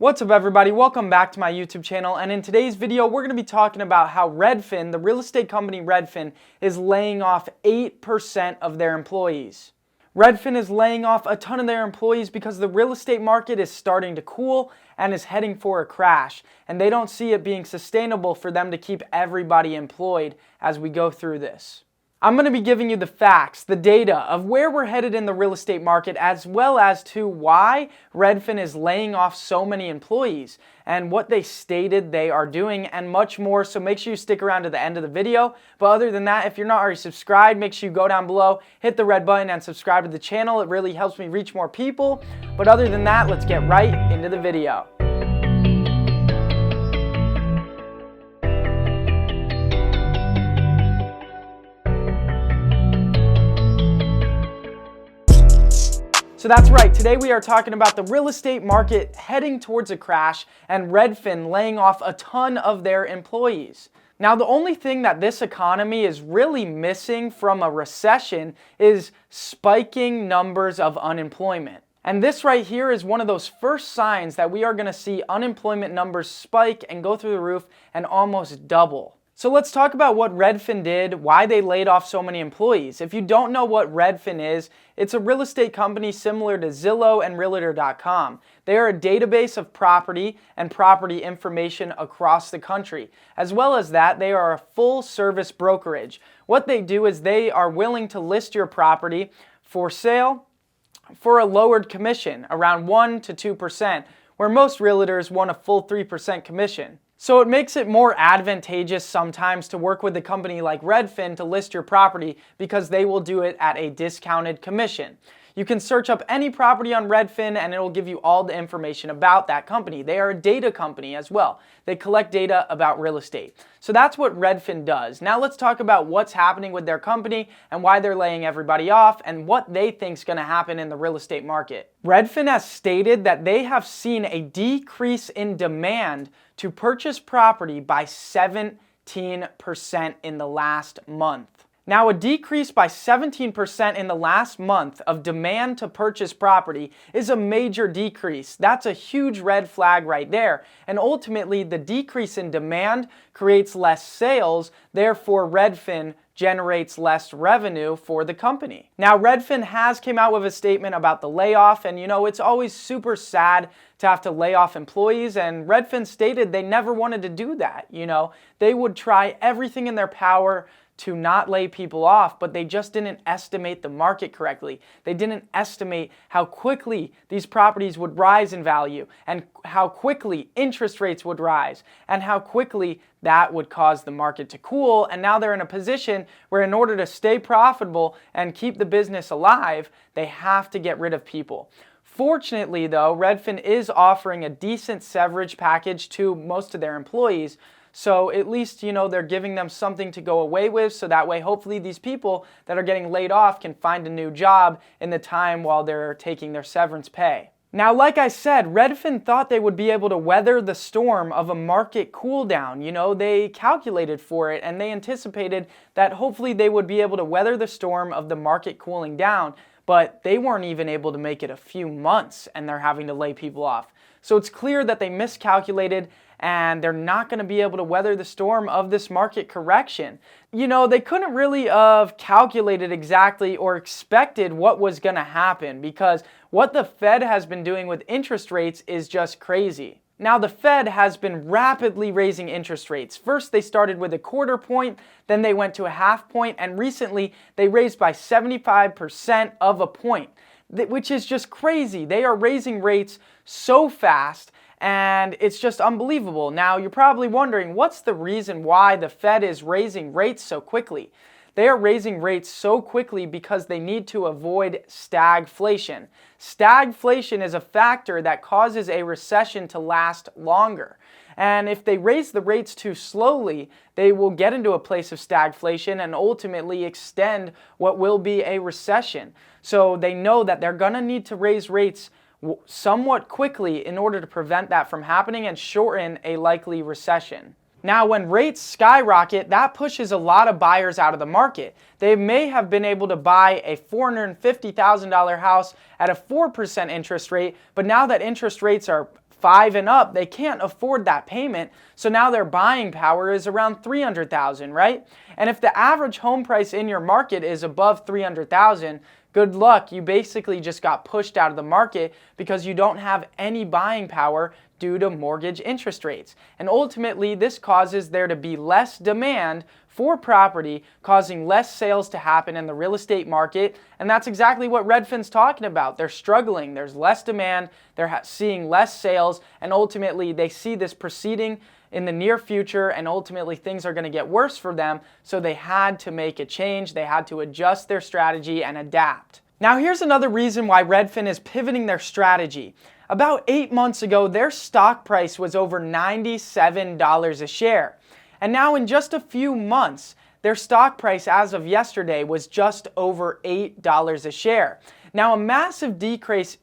What's up everybody, welcome back to my YouTube channel, and in today's video we're going to be talking about how Redfin, the real estate company Redfin, is laying off 8% of their employees. Redfin is laying off a ton of their employees because the real estate market is starting to cool and is heading for a crash, and they don't see it being sustainable for them to keep everybody employed as we go through this. I'm going to be giving you the facts, the data of where we're headed in the real estate market, as well as to why Redfin is laying off so many employees and what they stated they are doing and much more. So make sure you stick around to the end of the video. But other than that, if you're not already subscribed, make sure you go down below, hit the red button and subscribe to the channel. It really helps me reach more people. But other than that, let's get right into the video. So that's right, today we are talking about the real estate market heading towards a crash and Redfin laying off a ton of their employees. Now, the only thing that this economy is really missing from a recession is spiking numbers of unemployment. And this right here is one of those first signs that we are going to see unemployment numbers spike and go through the roof and almost double. So let's talk about what Redfin did, why they laid off so many employees. If you don't know what Redfin is, it's a real estate company similar to Zillow and Realtor.com. They are a database of property and property information across the country. As well as that, they are a full service brokerage. What they do is they are willing to list your property for sale for a lowered commission, around 1 to 2%, where most realtors want a full 3% commission. So it makes it more advantageous sometimes to work with a company like Redfin to list your property because they will do it at a discounted commission. You can search up any property on Redfin and it will give you all the information about that company. They are a data company as well. They collect data about real estate. So that's what Redfin does. Now let's talk about what's happening with their company and why they're laying everybody off and what they think is going to happen in the real estate market. Redfin has stated that they have seen a decrease in demand to purchase property by 17% in the last month. Now, a decrease by 17% in the last month of demand to purchase property is a major decrease. That's a huge red flag right there. And ultimately, the decrease in demand creates less sales, therefore Redfin generates less revenue for the company. Now, Redfin has came out with a statement about the layoff, and it's always super sad to have to lay off employees, and Redfin stated they never wanted to do that. They would try everything in their power to not lay people off, but they just didn't estimate the market correctly. They didn't estimate how quickly these properties would rise in value and how quickly interest rates would rise and how quickly that would cause the market to cool. And now they're in a position where in order to stay profitable and keep the business alive, they have to get rid of people. Fortunately though, Redfin is offering a decent severance package to most of their employees. So at least, they're giving them something to go away with, so that way hopefully these people that are getting laid off can find a new job in the time while they're taking their severance pay. Now, like I said, Redfin thought they would be able to weather the storm of a market cool down. They calculated for it and they anticipated that hopefully they would be able to weather the storm of the market cooling down, but they weren't even able to make it a few months and they're having to lay people off. So it's clear that they miscalculated and they're not going to be able to weather the storm of this market correction. They couldn't really have calculated exactly or expected what was going to happen because what the Fed has been doing with interest rates is just crazy. Now, the Fed has been rapidly raising interest rates. First, they started with a 1/4 point, then they went to a 1/2 point, and recently they raised by 75% of a point, which is just crazy. They are raising rates so fast, and it's just unbelievable. Now, you're probably wondering, what's the reason why the Fed is raising rates so quickly? They are raising rates so quickly because they need to avoid stagflation. Stagflation is a factor that causes a recession to last longer. And if they raise the rates too slowly, they will get into a place of stagflation and ultimately extend what will be a recession. So they know that they're going to need to raise rates somewhat quickly in order to prevent that from happening and shorten a likely recession. Now, when rates skyrocket, that pushes a lot of buyers out of the market. They may have been able to buy a $450,000 house at a 4% interest rate, but now that interest rates are 5 and up, they can't afford that payment. So now their buying power is around 300,000, right? And if the average home price in your market is above 300,000, good luck. You basically just got pushed out of the market because you don't have any buying power due to mortgage interest rates. And ultimately, this causes there to be less demand for property, causing less sales to happen in the real estate market. And that's exactly what Redfin's talking about. They're struggling. There's less demand. They're seeing less sales. And ultimately, they see this proceeding in the near future, and ultimately things are going to get worse for them. So they had to make a change. They had to adjust their strategy and adapt. Now, here's another reason why Redfin is pivoting their strategy. About 8 months ago, their stock price was over $97 a share. And now in just a few months, their stock price as of yesterday was just over $8 a share. Now, a massive decrease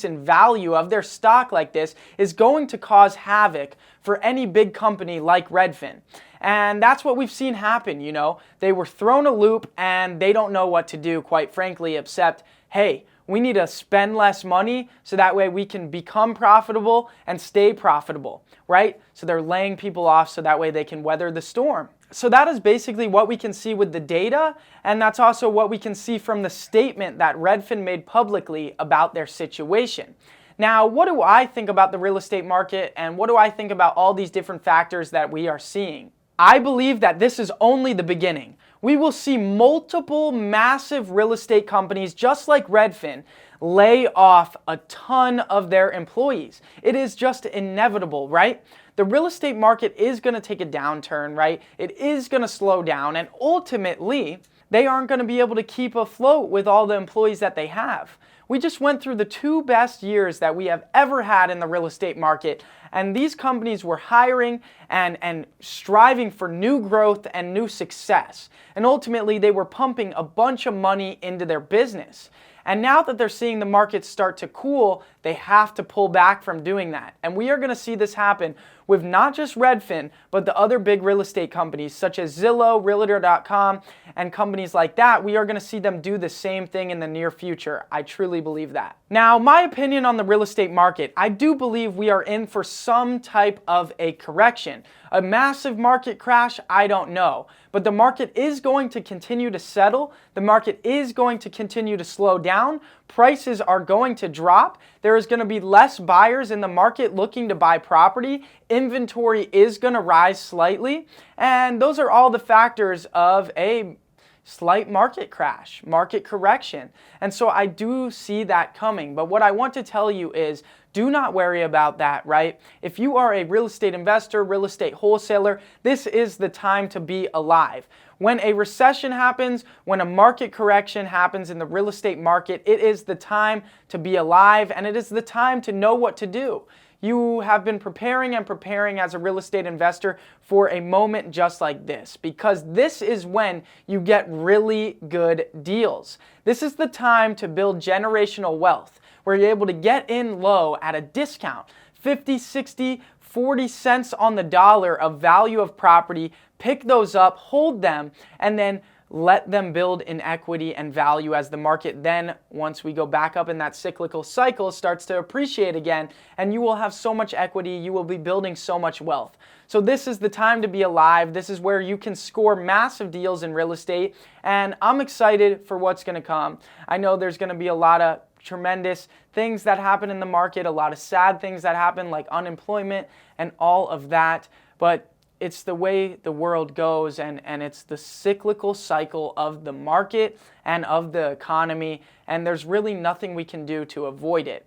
in value of their stock like this is going to cause havoc for any big company like Redfin. And that's what we've seen happen, you know. They were thrown a loop and they don't know what to do, quite frankly, except, hey, we need to spend less money so that way we can become profitable and stay profitable, right? So they're laying people off so that way they can weather the storm. So that is basically what we can see with the data, and that's also what we can see from the statement that Redfin made publicly about their situation. Now, what do I think about the real estate market, and what do I think about all these different factors that we are seeing? I believe that this is only the beginning. We will see multiple massive real estate companies just like Redfin lay off a ton of their employees. It is just inevitable, right? The real estate market is going to take a downturn, right? It is going to slow down, and ultimately, they aren't going to be able to keep afloat with all the employees that they have. We just went through the 2 best years that we have ever had in the real estate market, and these companies were hiring and striving for new growth and new success. And ultimately, they were pumping a bunch of money into their business. And now that they're seeing the market start to cool, they have to pull back from doing that. And we are going to see this happen with not just Redfin, but the other big real estate companies such as Zillow, Realtor.com, and companies like that. We are going to see them do the same thing in the near future. I truly believe that. Now, my opinion on the real estate market, I do believe we are in for some type of a correction. A massive market crash, I don't know. But the market is going to continue to settle. The market is going to continue to slow down. Prices are going to drop. There is going to be less buyers in the market looking to buy property. Inventory is going to rise slightly. And those are all the factors of a slight market crash, market correction. And so I do see that coming. But what I want to tell you is, do not worry about that, right? If you are a real estate investor, real estate wholesaler, this is the time to be alive. When a recession happens, when a market correction happens in the real estate market, it is the time to be alive, and it is the time to know what to do. You have been preparing and preparing as a real estate investor for a moment just like this, because this is when you get really good deals. This is the time to build generational wealth, where you're able to get in low at a discount, 50, 60, 40 cents on the dollar of value of property, pick those up, hold them, and then let them build in equity and value as the market then, once we go back up in that cyclical cycle, starts to appreciate again, and you will have so much equity, you will be building so much wealth. So this is the time to be alive. This is where you can score massive deals in real estate, and I'm excited for what's going to come. I know there's going to be a lot of tremendous things that happen in the market, a lot of sad things that happen like unemployment and all of that, but it's the way the world goes, and it's the cyclical cycle of the market and of the economy, and there's really nothing we can do to avoid it.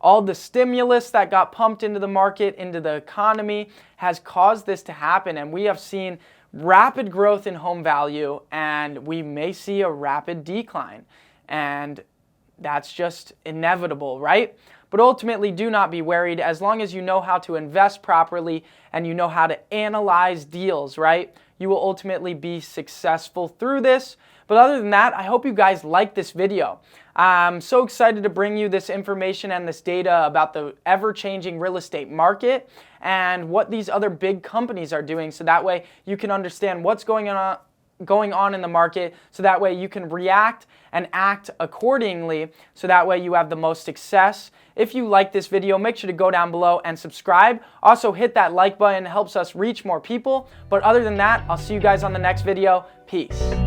All the stimulus that got pumped into the market, into the economy, has caused this to happen, and we have seen rapid growth in home value, and we may see a rapid decline, and that's just inevitable, right? But ultimately, do not be worried. As long as you know how to invest properly and you know how to analyze deals, right? You will ultimately be successful through this. But other than that, I hope you guys liked this video. I'm so excited to bring you this information and this data about the ever-changing real estate market and what these other big companies are doing, so that way you can understand what's going on going on in the market so that way you can react and act accordingly so that way you have the most success. If you like this video, make sure to go down below and subscribe. Also hit that like button, it helps us reach more people. But other than that, I'll see you guys on the next video. Peace.